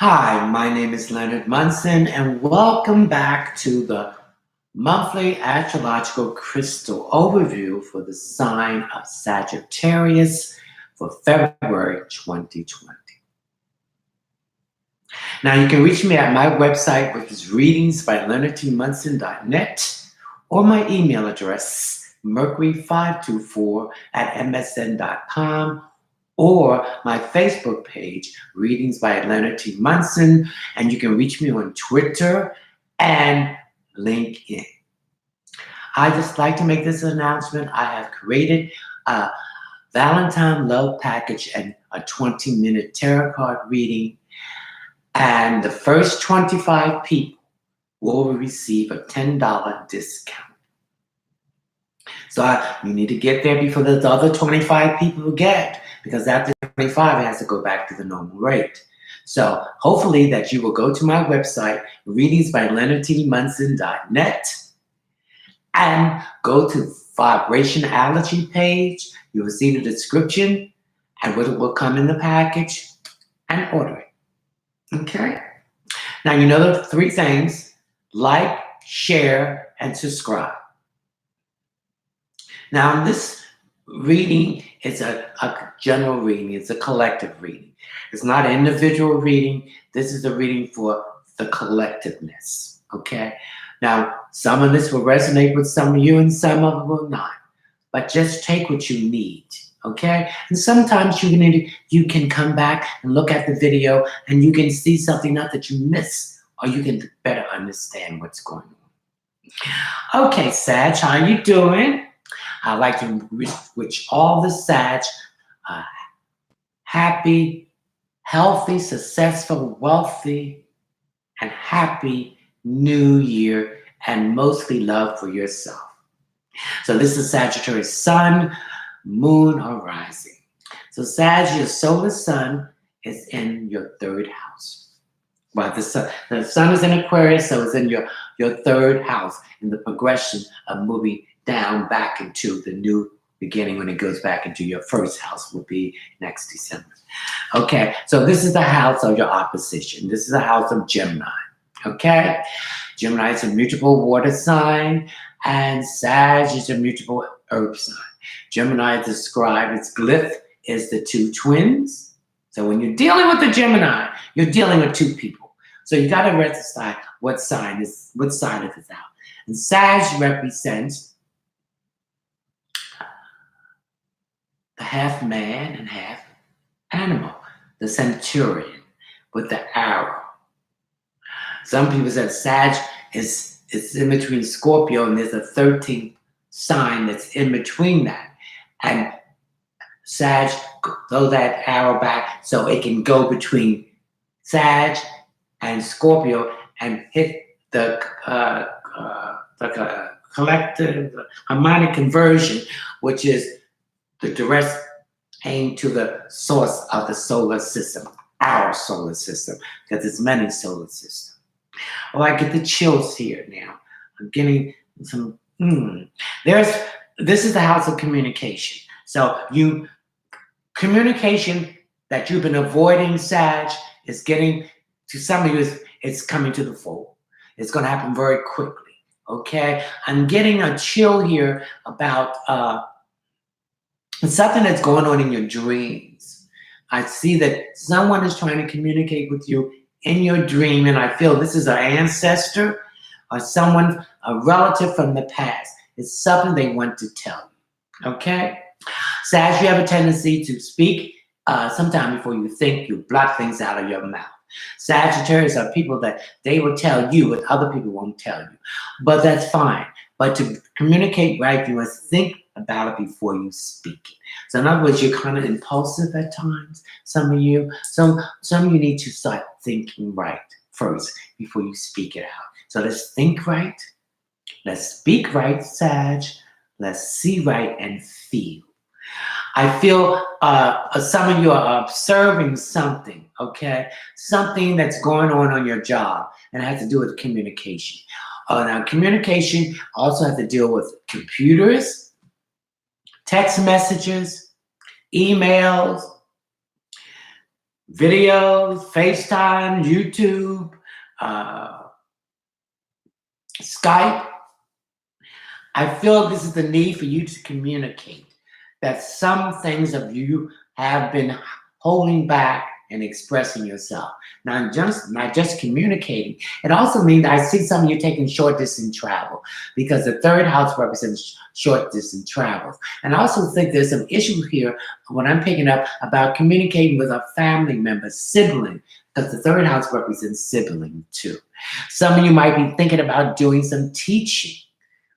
Hi, my name is Leonard Munson, and welcome back to the monthly astrological crystal overview for the sign of Sagittarius for February 2020. Now, you can reach me at my website, which is readingsbyleonardtmunson.net, or my email address, mercury524@msn.com, or my Facebook page, Readings by Leonard T. Munson, and you can reach me on Twitter and LinkedIn. I just like to make this announcement. I have created a Valentine love package and a 20-minute tarot card reading, and the first 25 people will receive a $10 discount. So you need to get there before the other 25 people get, because after 25, it has to go back to the normal rate. So hopefully that you will go to my website, readingsbyleonardtmunson.net, and go to vibration allergy page. You will see the description and what will come in the package, and order it. Okay? Now, you know the three things: like, share, and subscribe. Now, this reading is a general reading. It's a collective reading. It's not an individual reading. This is a reading for the collectiveness, okay? Now, some of this will resonate with some of you and some of it will not. But just take what you need, okay? And sometimes you can come back and look at the video and you can see something else that you miss, or you can better understand what's going on. Okay, Sag, how you doing? I'd like to wish all the Sag happy, healthy, successful, wealthy, and happy new year, and mostly love for yourself. So this is Sagittarius sun, moon, or rising. So Sag, your solar sun is in your third house. Well, the sun is in Aquarius, so it's in your third house in the progression of moving down back into the new beginning. When it goes back into your first house, will be next December. Okay, so this is the house of your opposition. This is the house of Gemini. Okay, Gemini is a mutable water sign, and Sag is a mutable earth sign. Gemini is described, its glyph is the two twins. So when you're dealing with the Gemini, you're dealing with two people. So you got to decide what side of this out. And Sag represents the half man and half animal, the centurion with the arrow. Some people said Sag is in between Scorpio, and there's a 13th sign that's in between that. And Sag, throw that arrow back so it can go between Sag and Scorpio and hit the collective harmonic conversion, which is the direct aim to the source of the solar system, our solar system, because there's many solar systems. Oh, I get the chills here now. I'm getting some. This is the house of communication. So communication that you've been avoiding, Sag, is getting to some of you. It's coming to the fore. It's going to happen very quickly. Okay, I'm getting a chill here about something that's going on in your dreams. I see that someone is trying to communicate with you in your dream, and I feel this is an ancestor or someone, a relative from the past. It's something they want to tell you, okay? Sag, you have a tendency to speak sometime before you think. You block things out of your mouth. Sagittarius are people that they will tell you what other people won't tell you, but that's fine. But to communicate right, you must think about it before you speak it. So in other words, you're kind of impulsive at times, some of you. Some of you need to start thinking right first before you speak it out. So let's think right. Let's speak right, Sag. Let's see right and feel. I feel some of you are observing something, okay? Something that's going on your job, and it has to do with communication. Now, communication also has to deal with computers, text messages, emails, videos, FaceTime, YouTube, uh, Skype. I feel this is the need for you to communicate that some things of you have been holding back and expressing yourself. Now, not just communicating. It also means I see some of you taking short distance travel because the third house represents short distance travels. And I also think there's some issue here when I'm picking up about communicating with a family member, sibling, because the third house represents sibling too. Some of you might be thinking about doing some teaching,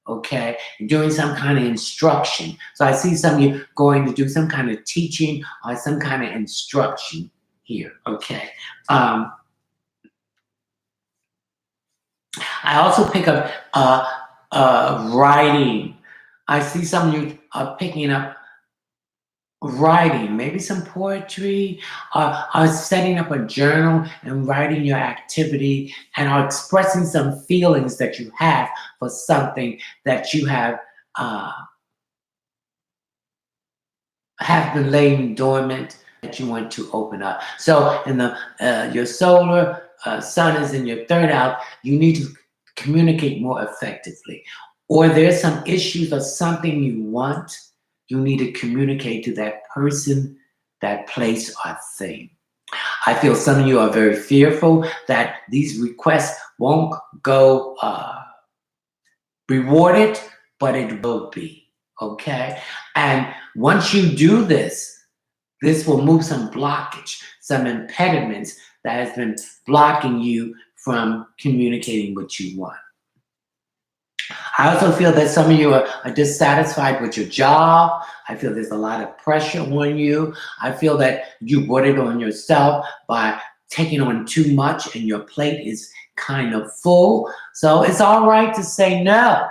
okay, doing some kind of instruction. So I see some of you going to do some kind of teaching or some kind of instruction here, okay. I also pick up writing. I see some of you picking up writing, maybe some poetry, or setting up a journal and writing your activity and are expressing some feelings that you have for something that you have been laying dormant that you want to open up. So in the your solar sun is in your third house, you need to communicate more effectively. Or there's some issues or something you want, you need to communicate to that person, that place, or thing. I feel some of you are very fearful that these requests won't go rewarded, but it will be, okay? And once you do this, this will move some blockage, some impediments that has been blocking you from communicating what you want. I also feel that some of you are dissatisfied with your job. I feel there's a lot of pressure on you. I feel that you brought it on yourself by taking on too much and your plate is kind of full. So it's all right to say no.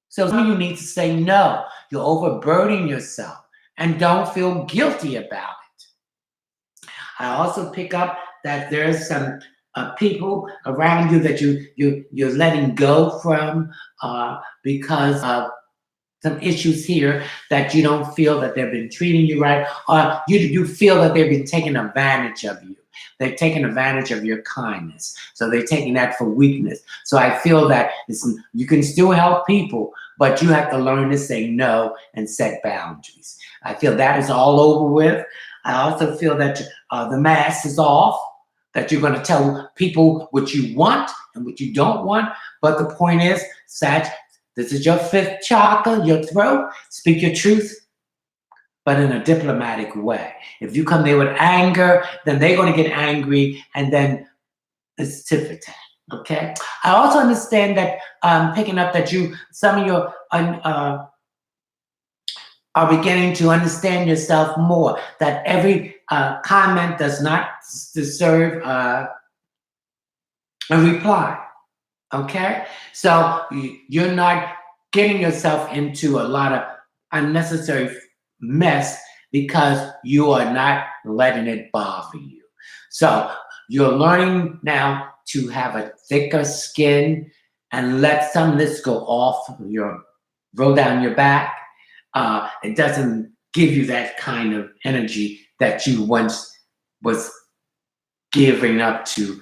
So some of you need to say no. You're overburdening yourself and don't feel guilty about it. I also pick up that there's some people around you that you're letting go from because of some issues here that you don't feel that they've been treating you right, or you feel that they've been taking advantage of you. They've taken advantage of your kindness. So they're taking that for weakness. So I feel that you can still help people, but you have to learn to say no and set boundaries. I feel that is all over with. I also feel that the mask is off, that you're going to tell people what you want and what you don't want. But the point is, Sag, this is your fifth chakra, your throat. Speak your truth, but in a diplomatic way. If you come there with anger, then they're going to get angry, and then it's tit for tat. Okay. I also understand that picking up that some of you are beginning to understand yourself more. That every comment does not deserve a reply. Okay, so you're not getting yourself into a lot of unnecessary mess because you are not letting it bother you. So you're learning now to have a thicker skin and let some of this go off roll down your back. It doesn't give you that kind of energy that you once was giving up to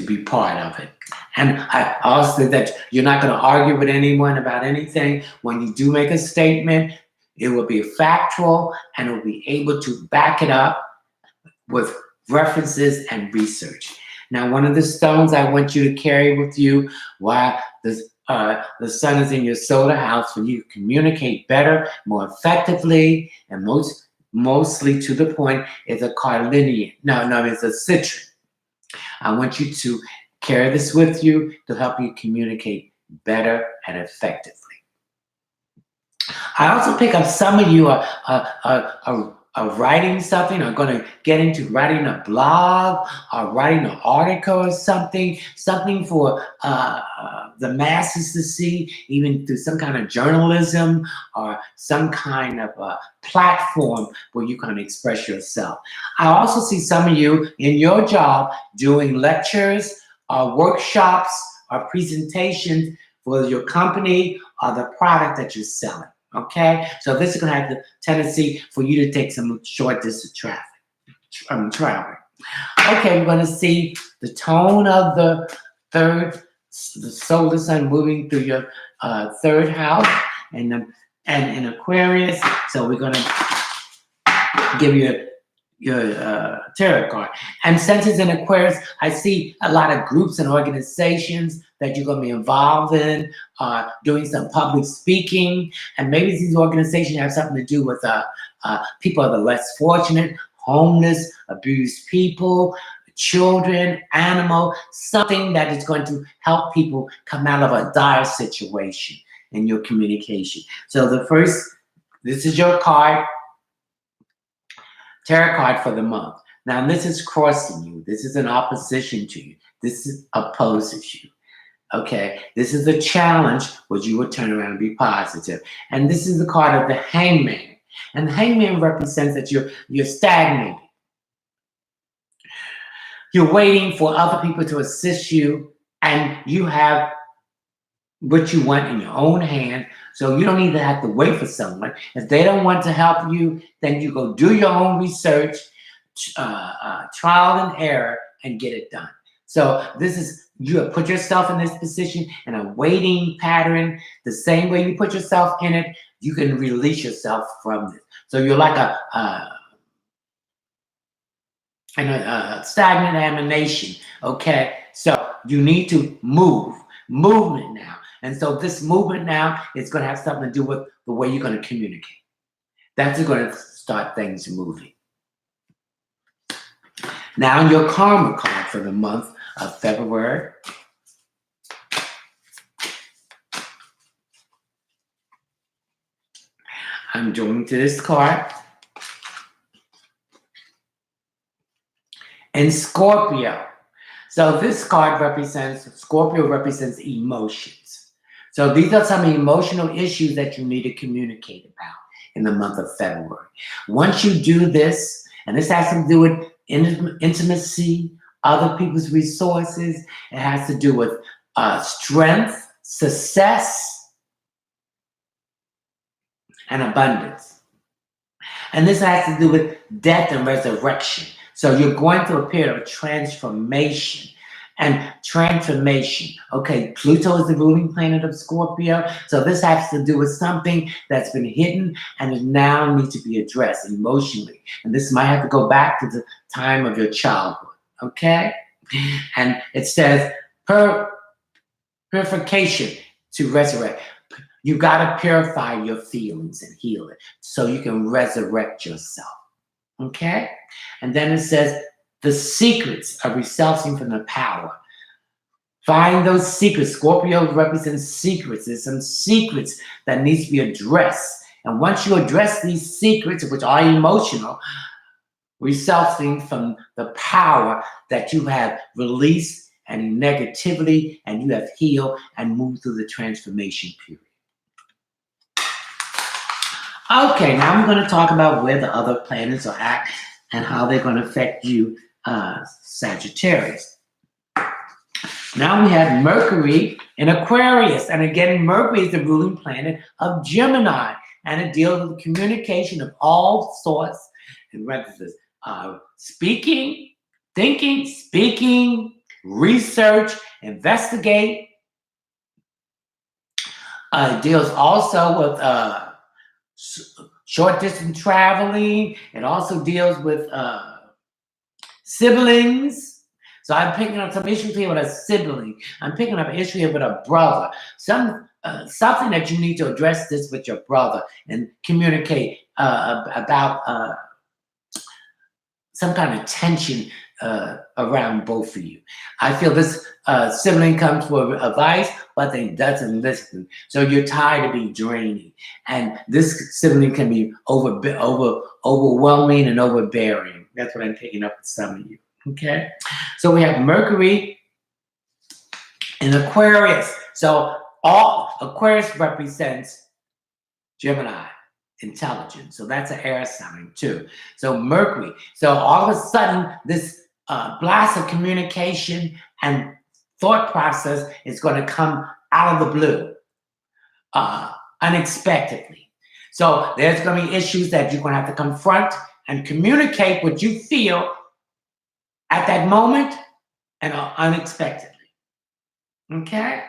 be part of it. And I also think that you're not going to argue with anyone about anything. When you do make a statement, it will be factual and it will be able to back it up with references and research. Now, one of the stones I want you to carry with you while the sun is in your solar house for you to communicate better, more effectively, and mostly to the point is a carnelian. No, it's a citron. I want you to carry this with you to help you communicate better and effectively. I also pick up some of you are writing something, or going to get into writing a blog or writing an article or something for the masses to see, even through some kind of journalism or some kind of platform where you can express yourself. I also see some of you in your job doing lectures or workshops or presentations for your company or the product that you're selling. Okay, so this is going to have the tendency for you to take some short distance travel. Okay, we're going to see the tone of the the solar sun moving through your third house and in Aquarius. So we're going to give you your tarot card. And since it's in Aquarius, I see a lot of groups and organizations that you're going to be involved in, doing some public speaking. And maybe these organizations have something to do with people that are less fortunate, homeless, abused people, children, animal, something that is going to help people come out of a dire situation in your communication. So this is your card, tarot card for the month. Now, this is crossing you. This is in opposition to you. This opposes you. Okay, this is a challenge, which you would turn around and be positive. And this is the card of the Hangman. And the Hangman represents that you're stagnated. You're waiting for other people to assist you, and you have what you want in your own hand. So you don't even have to wait for someone. If they don't want to help you, then you go do your own research, trial and error, and get it done. So you have put yourself in this position in a waiting pattern. The same way you put yourself in it, you can release yourself from this. So you're like a stagnant animation. Okay, so you need to movement now. And so this movement now is going to have something to do with the way you're going to communicate. That's going to start things moving. Now your karma card for the month of February. I'm drawing to this card. And Scorpio. So this card Scorpio represents emotions. So these are some emotional issues that you need to communicate about in the month of February. Once you do this, and this has to do with intimacy, other people's resources, it has to do with strength, success, and abundance. And this has to do with death and resurrection. So you're going through a period of transformation. And transformation. Okay, Pluto is the ruling planet of Scorpio. So this has to do with something that's been hidden and it now needs to be addressed emotionally. And this might have to go back to the time of your childhood. Okay? And it says purification to resurrect. You got to purify your feelings and heal it so you can resurrect yourself. Okay? And then it says the secrets of resulting from the power. Find those secrets. Scorpio represents secrets. There's some secrets that needs to be addressed. And once you address these secrets, which are emotional, resulting from the power that you have released and negativity, and you have healed and moved through the transformation period. Okay, now I'm going to talk about where the other planets are at and how they're going to affect you, Sagittarius. Now we have Mercury in Aquarius. And again, Mercury is the ruling planet of Gemini. And it deals with communication of all sorts. And whether it's speaking, thinking, speaking, research, investigate. It deals also with short distance traveling. It also deals with siblings. So I'm picking up some issues here with a sibling. I'm picking up an issue here with a brother. Something that you need to address this with your brother and communicate about some kind of tension around both of you. I feel this sibling comes for advice, but they doesn't listen. So you're tired of being draining. And this sibling can be overwhelming and overbearing. That's what I'm picking up with some of you. Okay, so we have Mercury in Aquarius. So all Aquarius represents Gemini, intelligence. So that's an air sign too. So Mercury. So all of a sudden, this blast of communication and thought process is going to come out of the blue, unexpectedly. So there's going to be issues that you're going to have to confront and communicate what you feel at that moment and unexpectedly. Okay?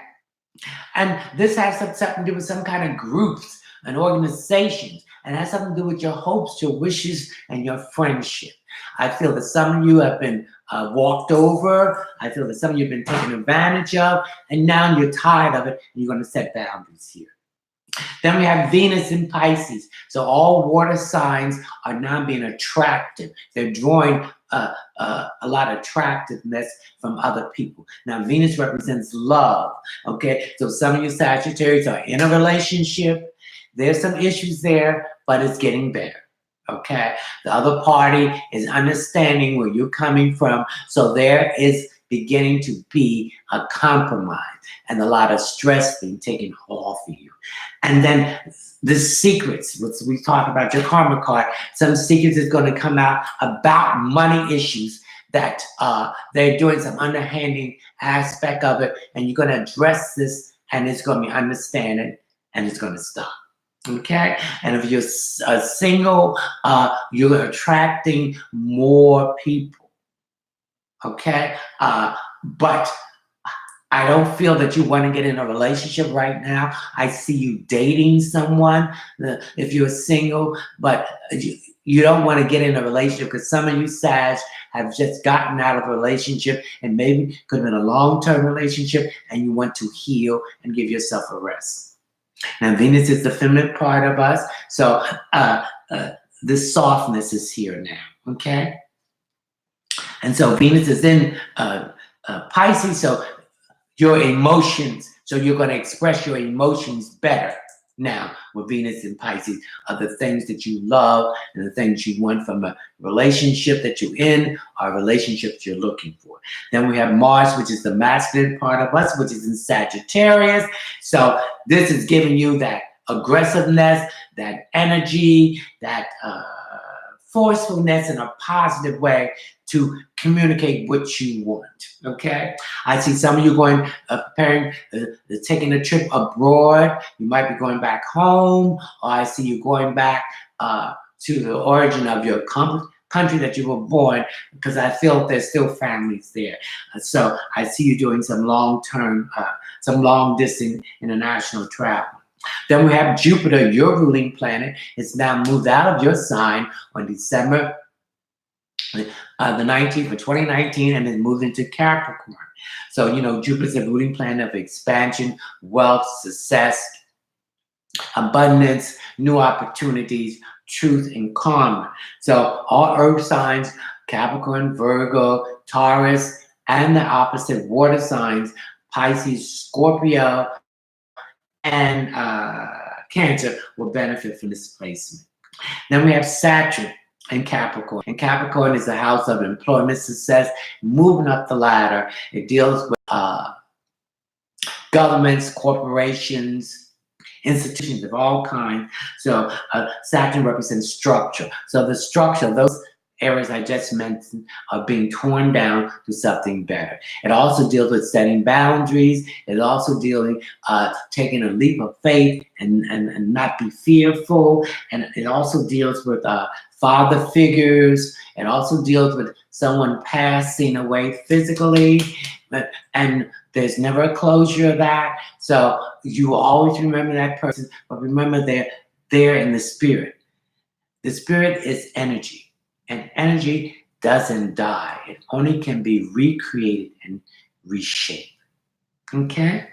And this has something to do with some kind of groups and organizations, and has something to do with your hopes, your wishes, and your friendship. I feel that some of you have been walked over. I feel that some of you have been taken advantage of, and now you're tired of it, and you're going to set boundaries here. Then we have Venus in Pisces. So all water signs are now being attractive. They're drawing a lot of attractiveness from other people. Now, Venus represents love. Okay, so some of you Sagittarius are in a relationship. There's some issues there, but it's getting better. Okay, the other party is understanding where you're coming from. So there is beginning to be a compromise and a lot of stress being taken off of you. And then the secrets, we talk about your karma card, some secrets is going to come out about money issues that they're doing some underhanding aspect of it, and you're going to address this, and it's going to be understanding, and it's going to stop. Okay, and if you're single, you're attracting more people. Okay, but I don't feel that you want to get in a relationship right now. I see you dating someone if you're single, but you don't want to get in a relationship because some of you Sag have just gotten out of a relationship, and maybe could have been a long-term relationship, and you want to heal and give yourself a rest. Now, Venus is the feminine part of us, so this softness is here now, okay? And so Venus is in Pisces, so your emotions, so you're going to express your emotions better now with Venus in Pisces, are the things that you love and the things you want from a relationship that you're in or a relationship that you're looking for. Then we have Mars, which is the masculine part of us, which is in Sagittarius. So this is giving you that aggressiveness, that energy, that forcefulness in a positive way to communicate what you want. Okay, I see some of you going preparing, taking a trip abroad. You might be going back home, or I see you going back to the origin of your country that you were born, because I feel there's still families there. So I see you doing some long-term, some long-distance international travel. Then we have Jupiter, your ruling planet. It's now moved out of your sign on December the 19th of 2019, and then moved into Capricorn. So, you know, Jupiter's a ruling planet of expansion, wealth, success, abundance, new opportunities, truth, and karma. So all earth signs, Capricorn, Virgo, Taurus, and the opposite water signs, Pisces, Scorpio, and Cancer will benefit from this placement. Then we have Saturn in Capricorn. And Capricorn is the house of employment, success, moving up the ladder. It deals with governments, corporations, institutions of all kinds. So Saturn represents structure. So the structure, those areas I just mentioned, are being torn down to something better. It also deals with setting boundaries. It also dealing taking a leap of faith and not be fearful. And it also deals with father figures. It also deals with someone passing away physically, and there's never a closure of that. So you will always remember that person, but remember they're there in the spirit. The spirit is energy. And energy doesn't die. It only can be recreated and reshaped. Okay?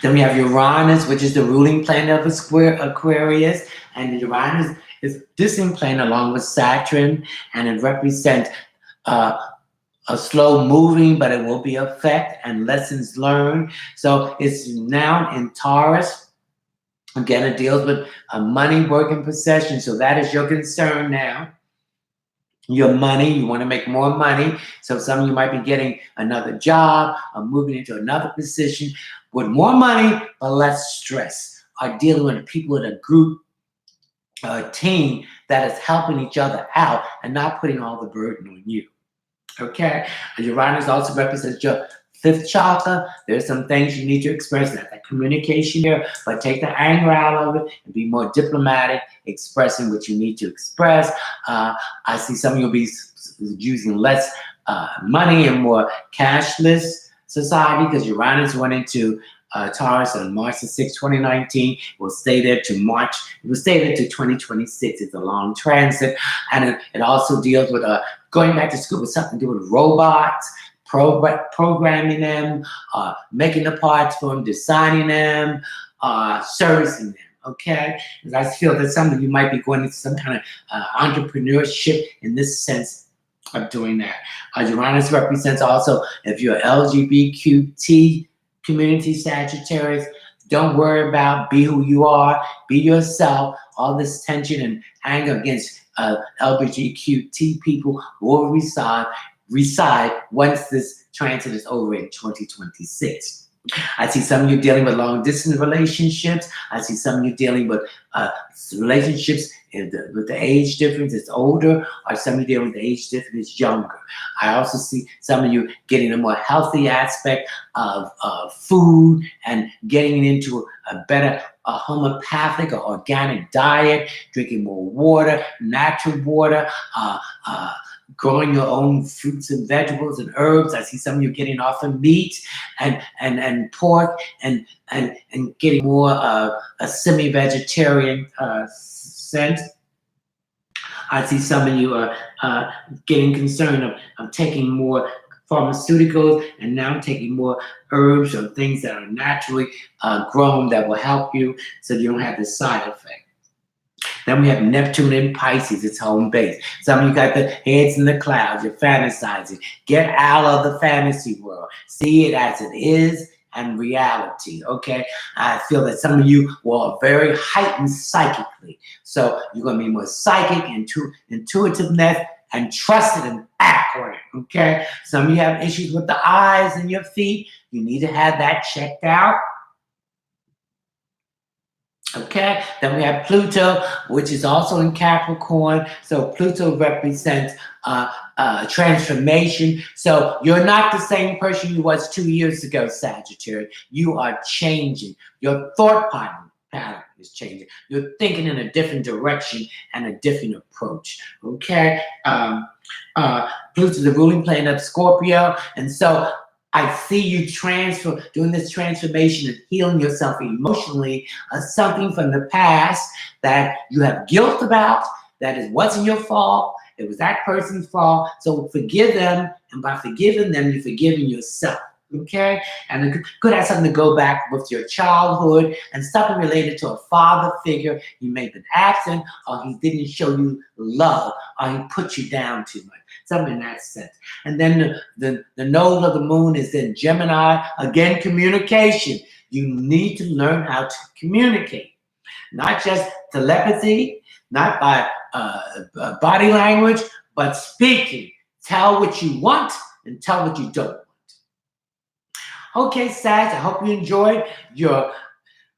Then we have Uranus, which is the ruling planet of Aquarius. And Uranus is distant planet along with Saturn. And it represents a slow moving, but it will be effect and lessons learned. So it's now in Taurus. Again, it deals with money, work, and possession. So that is your concern now. Your money, you want to make more money. So some of you might be getting another job or moving into another position with more money but less stress. Or dealing with people in a group, a team that is helping each other out and not putting all the burden on you. Okay? And Uranus also represents your fifth chakra. There's some things you need to express. That communication here, but take the anger out of it and be more diplomatic, expressing what you need to express. I see some of you will be using less money and more cashless society because Uranus went into Taurus on March the 6th, 2019. Will stay there to March. It will stay there to 2026. It's a long transit. And it also deals with going back to school with something to do with robots, programming them, making the parts for them, designing them, servicing them. Okay? Because I feel that some of you might be going into some kind of entrepreneurship in this sense of doing that. Uranus represents also, if you're LGBTQ community, Sagittarius, don't worry about, be who you are, be yourself. All this tension and anger against LGBTQ people will reside once this transit is over in 2026. I see some of you dealing with long distance relationships. I see some of you dealing with relationships with the age difference is older, or some of you dealing with the age difference is younger. I also see some of you getting a more healthy aspect of food and getting into a better homeopathic or organic diet, drinking more water, natural water, growing your own fruits and vegetables and herbs. I see some of you getting off of meat and pork and getting more a semi-vegetarian scent. I see some of you are getting concerned of taking more pharmaceuticals and now taking more herbs or things that are naturally grown that will help you so you don't have the side effect. Then we have Neptune in Pisces, its home base. Some of you got the heads in the clouds, you're fantasizing. Get out of the fantasy world. See it as it is and reality, okay? I feel that some of you are very heightened psychically. So you're going to be more psychic, intuitiveness, and trust it and act on it, okay? Some of you have issues with the eyes and your feet. You need to have that checked out. Okay, then we have Pluto, which is also in Capricorn. So Pluto represents transformation. So you're not the same person you was 2 years ago, Sagittarius. You are changing. Your thought pattern is changing. You're thinking in a different direction and a different approach. Okay, Pluto is the ruling planet of Scorpio, and so I see you doing this transformation and healing yourself emotionally of something from the past that you have guilt about, that it wasn't your fault, it was that person's fault. So forgive them, and by forgiving them, you're forgiving yourself. Okay? And it could have something to go back with your childhood and something related to a father figure. You may have been absent, or he didn't show you love, or he put you down too much. Something in that sense. And then the node of the moon is in Gemini. Again, communication. You need to learn how to communicate. Not just telepathy, not by body language, but speaking. Tell what you want and tell what you don't want. Okay, Sag, I hope you enjoyed your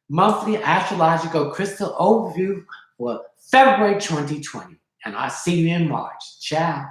monthly astrological crystal overview for February 2020. And I'll see you in March. Ciao.